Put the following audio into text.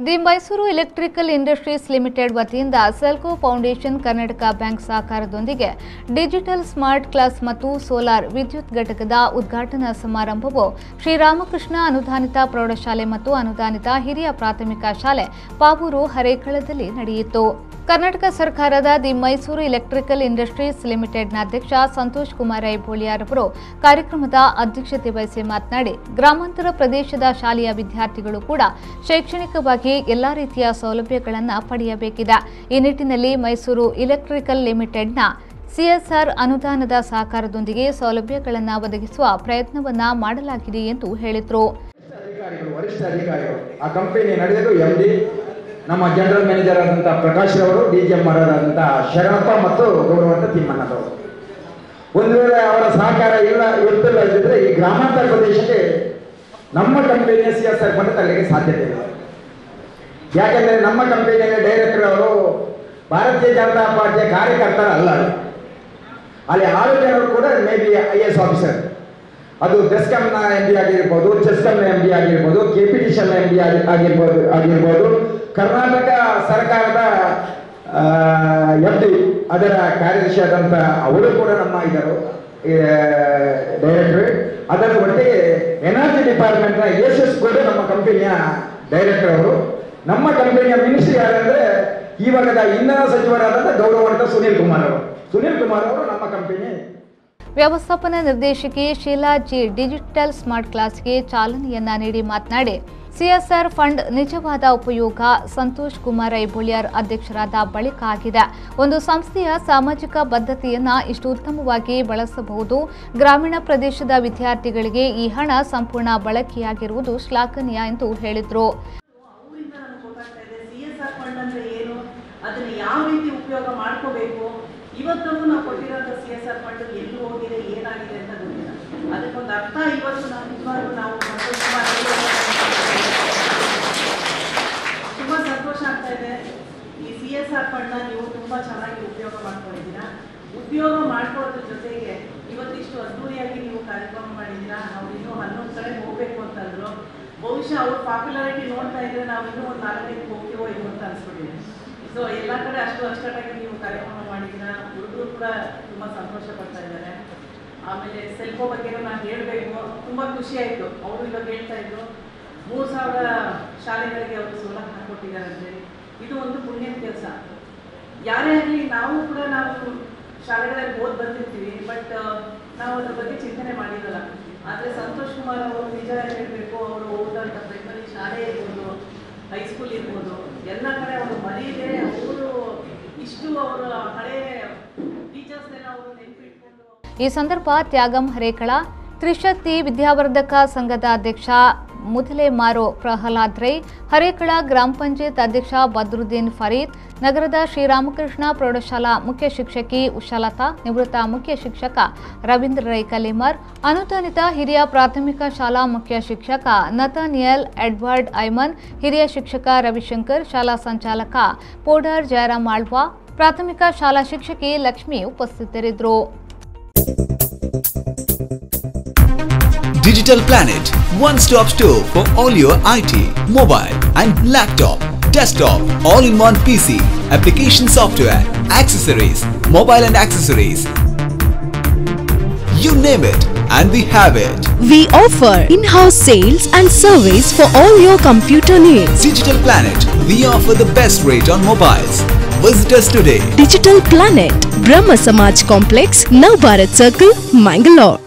The Mysuru electrical industries limited ವತಿಯಿಂದ Selco foundation Karnataka bank ಸಹಕಾರದೊಂದಿಗೆ digital smart class ಮತ್ತು solar ವಿದ್ಯುತ್ ಘಟಕದ ಉದ್ಘಾಟನಾ ಸಮಾರಂಭವು ಶ್ರೀರಾಮಕೃಷ್ಣ ಅನುದಾನಿತ ಪ್ರೌಢಶಾಲೆ ಮತ್ತು ಅನುದಾನಿತ ಹಿರಿಯ ಪ್ರಾಥಮಿಕ ಶಾಲೆ ಪಾವೂರು ಹರೇಕಳದಲ್ಲಿ ನಡೆಯಿತು. ಕರ್ನಾಟಕ ಸರ್ಕಾರದ ದಿ ಮೈಸೂರು ಎಲೆಕ್ಟ್ರಿಕಲ್ ಇಂಡಸ್ಟ್ರೀಸ್ ಲಿಮಿಟೆಡ್ನ ಅಧ್ಯಕ್ಷ ಸಂತೋಷ್ ಕುಮಾರ್ ಐಬೋಳಿಯಾರ್ ಅವರು ಕಾರ್ಯಕ್ರಮದ ಅಧ್ಯಕ್ಷತೆ ವಹಿಸಿ ಮಾತನಾಡಿ, ಗ್ರಾಮಾಂತರ ಪ್ರದೇಶದ ಶಾಲೆಯ ವಿದ್ಯಾರ್ಥಿಗಳು ಕೂಡ ಶೈಕ್ಷಣಿಕವಾಗಿ ಎಲ್ಲಾ ರೀತಿಯ ಸೌಲಭ್ಯಗಳನ್ನು ಪಡೆಯಬೇಕಿದೆ. ಈ ನಿಟ್ಟಿನಲ್ಲಿ ಮೈಸೂರು ಎಲೆಕ್ಟ್ರಿಕಲ್ ಲಿಮಿಟೆಡ್ನ ಸಿಎಸ್ಆರ್ ಅನುದಾನದ ಸಹಕಾರದೊಂದಿಗೆ ಸೌಲಭ್ಯಗಳನ್ನು ಒದಗಿಸುವ ಪ್ರಯತ್ನವನ್ನ ಮಾಡಲಾಗಿದೆ ಎಂದು ಹೇಳಿದರು. ನಮ್ಮ ಜನರಲ್ ಮ್ಯಾನೇಜರ್ ಆದಂತಹ ಪ್ರಕಾಶ್ ಅವರು, ಡಿಜಿಎಂ ಆದಂತಹ ಶರಣಪ್ಪ ಮತ್ತು ಗೌರವಂತ ತಿಮ್ಮಣ್ಣದವರು. ಒಂದು ವೇಳೆ ಅವರ ಸಹಕಾರ ಇರುತ್ತಿಲ್ಲ ಇದ್ದಿದ್ರೆ ಈ ಗ್ರಾಮಾಂತರ ಪ್ರದೇಶಕ್ಕೆ ನಮ್ಮ ಕಂಪನಿಯ ಸಿಎಸ್ಆರ್ ಫಂಡ್ ತರಲಿಕ್ಕೆ ಸಾಧ್ಯತೆ ಇಲ್ಲ. ಯಾಕೆಂದ್ರೆ ನಮ್ಮ ಕಂಪನಿಯ ಡೈರೆಕ್ಟರ್ ಅವರು ಭಾರತೀಯ ಜನತಾ ಪಾರ್ಟಿಯ ಕಾರ್ಯಕರ್ತರಲ್ಲ. ಅಲ್ಲಿ 6 ಜನರು ಕೂಡ ಮೇ ಬಿ IAS ಆಫೀಸರ್. ಅದು ಬೆಸ್ಕಾಂನ MD ಆಗಿರ್ಬೋದು, ಚೆಸ್ಕಾಂನ MD ಆಗಿರ್ಬೋದು, KPTCL MD ಆಗಿರ್ಬೋದು, ಕರ್ನಾಟಕ ಸರ್ಕಾರದ MD ಅದರ ಕಾರ್ಯದರ್ಶಿ ಆದಂಥ ಅವರು ಕೂಡ ನಮ್ಮ ಇದ್ದರು ಡೈರೆಕ್ಟರ್. ಅದರ ಒಟ್ಟಿಗೆ ಎನರ್ಜಿ ಡಿಪಾರ್ಟ್ಮೆಂಟ್ನ ASS ಕೂಡ ನಮ್ಮ ಕಂಪನಿಯ ಡೈರೆಕ್ಟರ್ ಅವರು. ನಮ್ಮ ಕಂಪನಿಯ ಮಿನಿಸ್ಟ್ರಿ ಯಾರಂದ್ರೆ ಇವಾಗದ ಇಂಧನ ಸಚಿವರಾದಂಥ ಗೌರವಾನ್ವಿತ ಸುನೀಲ್ ಕುಮಾರ್ ಅವರು ನಮ್ಮ ಕಂಪನಿ. ವ್ಯವಸ್ಥಾಪನಾ ನಿರ್ದೇಶಕಿ ಶೀಲಾ ಜಿ ಡಿಜಿಟಲ್ ಸ್ಮಾರ್ಟ್ ಕ್ಲಾಸ್ಗೆ ಚಾಲನೆಯನ್ನ ನೀಡಿ ಮಾತನಾಡಿ, ಸಿಎಸ್ಆರ್ ಫಂಡ್ ನಿಜವಾದ ಉಪಯೋಗ ಸಂತೋಷ್ ಕುಮಾರ್ ಐಬೋಳಿಯಾರ್ ಅಧ್ಯಕ್ಷರಾದ ಬಳಿಕ ಆಗಿದೆ. ಒಂದು ಸಂಸ್ಥೆಯ ಸಾಮಾಜಿಕ ಬದ್ಧತೆಯನ್ನ ಇಷ್ಟು ಉತ್ತಮವಾಗಿ ಬಳಸಬಹುದು. ಗ್ರಾಮೀಣ ಪ್ರದೇಶದ ವಿದ್ಯಾರ್ಥಿಗಳಿಗೆ ಈ ಹಣ ಸಂಪೂರ್ಣ ಬಳಕೆಯಾಗಿರುವುದು ಶ್ಲಾಘನೀಯ ಎಂದು ಹೇಳಿದರು. ಇವತ್ತು ನಾವು ಕೊಟ್ಟಿರೋಂಥ CSR ಫಂಡ್ ಎಲ್ಲಿ ಹೋಗಿದೆ, ಏನಾಗಿದೆ ಅಂತ ಗೊತ್ತಿಲ್ಲ. ಅದಕ್ಕೊಂದು ಅರ್ಥ ಇವತ್ತು ನಾವು ತುಂಬ ಸಂತೋಷ ಆಗ್ತಾ ಇದೆ. ಈ CSR ಫಂಡ್ನ ನೀವು ತುಂಬ ಚೆನ್ನಾಗಿ ಉಪಯೋಗ ಮಾಡ್ಕೊಂಡಿದ್ದೀರಾ. ಉಪಯೋಗ ಮಾಡ್ಕೊಳ್ಳೋದ್ರ ಜೊತೆಗೆ ಇವತ್ತಿಷ್ಟು ಅದ್ದೂರಿಯಾಗಿ ನೀವು ಕಾರ್ಯಕ್ರಮ ಮಾಡಿದ್ದೀರಾ. ನಾವು ಇನ್ನೂ 11 ಕಡೆ ಹೋಗ್ಬೇಕು ಅಂತಂದ್ರು. ಬಹುಶಃ ಅವ್ರ ಪಾಪ್ಯುಲಾರಿಟಿ ನೋಡ್ತಾ ಇದ್ರೆ ನಾವು ಇನ್ನೂ ಒಂದು 4 ಹೋಗ್ತೀವೋ ಇವು ಅಂತ ಅನ್ಸ್ಬಿಟ್ಟಿದೆ. ಸೊ ಎಲ್ಲ ಕಡೆ ಅಚ್ಚುಕಟ್ಟಾಗಿ ನೀವು ಕಾರ್ಯಕ್ರಮ ಮಾಡಿದ್ದೀರಾ. ಹುಡುಗರು ಕೂಡ ತುಂಬ ಸಂತೋಷ ಪಡ್ತಾ ಇದ್ದಾರೆ. ಆಮೇಲೆ ಸೆಲ್ಕೋ ಬಗ್ಗೆ ನಾನು ಹೇಳಬೇಕು, ತುಂಬ ಖುಷಿ ಆಯಿತು. ಅವರು ಇವಾಗ ಹೇಳ್ತಾ ಇದ್ರು 3000 ಶಾಲೆಗಳಿಗೆ ಅವರು ಸೌಲಭ್ಯ ಹಾಕೊಟ್ಟಿದ್ದಾರೆ ಅಂತೇಳಿ. ಇದು ಒಂದು ಪುಣ್ಯದ ಕೆಲಸ. ಯಾರೇ ಆಗಲಿ ನಾವು ಶಾಲೆಗಳಲ್ಲಿ ಓದಿ ಬಂದಿರ್ತೀವಿ, ಬಟ್ ನಾವು ಅದ್ರ ಬಗ್ಗೆ ಚಿಂತನೆ ಮಾಡಿರಲ್ಲ. ಆದರೆ ಸಂತೋಷ್ ಕುಮಾರ್ ಅವರು ನಿಜ ಹೇಳಬೇಕು, ಅವರು ಓದಂಥ ಪ್ರೈಮರಿ ಶಾಲೆ ಇರ್ಬೋದು, ಹೈಸ್ಕೂಲ್ ಇರ್ಬೋದು, ಎಲ್ಲ ಕಡೆ ಅವರು ಮರೀದೆ ಅವರು ಇಷ್ಟು ಅವರ ಹಳೆ ಟೀಚರ್ಸ್ನೆಲ್ಲ ಅವರು ನೆನಪಿಟ್ಕೊಂಡು. ಈ ಸಂದರ್ಭ ತ್ಯಾಗಂ ಹರೇಕಳ, ತ್ರಿಶಕ್ತಿ ವಿದ್ಯಾವರ್ಧಕ ಸಂಘದ ಅಧ್ಯಕ್ಷ ಮುದಲೆಮಾರೋ ಪ್ರಹ್ಲಾದ್ ರೈ, ಹರೇಕಳ ಗ್ರಾಮ ಪಂಚಾಯತ್ ಅಧ್ಯಕ್ಷ ಬದ್ರುದ್ದೀನ್ ಫರೀದ್, ನಗರದ ಶ್ರೀರಾಮಕೃಷ್ಣ ಪ್ರೌಢಶಾಲಾ ಮುಖ್ಯ ಶಿಕ್ಷಕಿ ಉಷಾಲತಾ, ನಿವೃತ್ತ ಮುಖ್ಯ ಶಿಕ್ಷಕ ರವೀಂದ್ರ ರೈ ಕಲಿಮರ್, ಅನುದಾನಿತ ಹಿರಿಯ ಪ್ರಾಥಮಿಕ ಶಾಲಾ ಮುಖ್ಯ ಶಿಕ್ಷಕ ನತಾನಿಯಲ್ ಎಡ್ವರ್ಡ್ ಐಮನ್, ಹಿರಿಯ ಶಿಕ್ಷಕ ರವಿಶಂಕರ್, ಶಾಲಾ ಸಂಚಾಲಕ ಪೋಡಾರ್ ಜಯರಾಮ್ ಆಳ್ವಾ, ಪ್ರಾಥಮಿಕ ಶಾಲಾ ಶಿಕ್ಷಕಿ ಲಕ್ಷ್ಮಿ ಉಪಸ್ಥಿತರಿದ್ದರು. Digital Planet, one-stop store for all your IT, mobile and laptop, desktop, all-in-one PC, application software, accessories, mobile and accessories. You name it and we have it. We offer in-house sales and service for all your computer needs. Digital Planet, we offer the best rate on mobiles. Visit us today. Digital Planet, Brahma Samaj Complex, Navbharat Circle, Mangalore.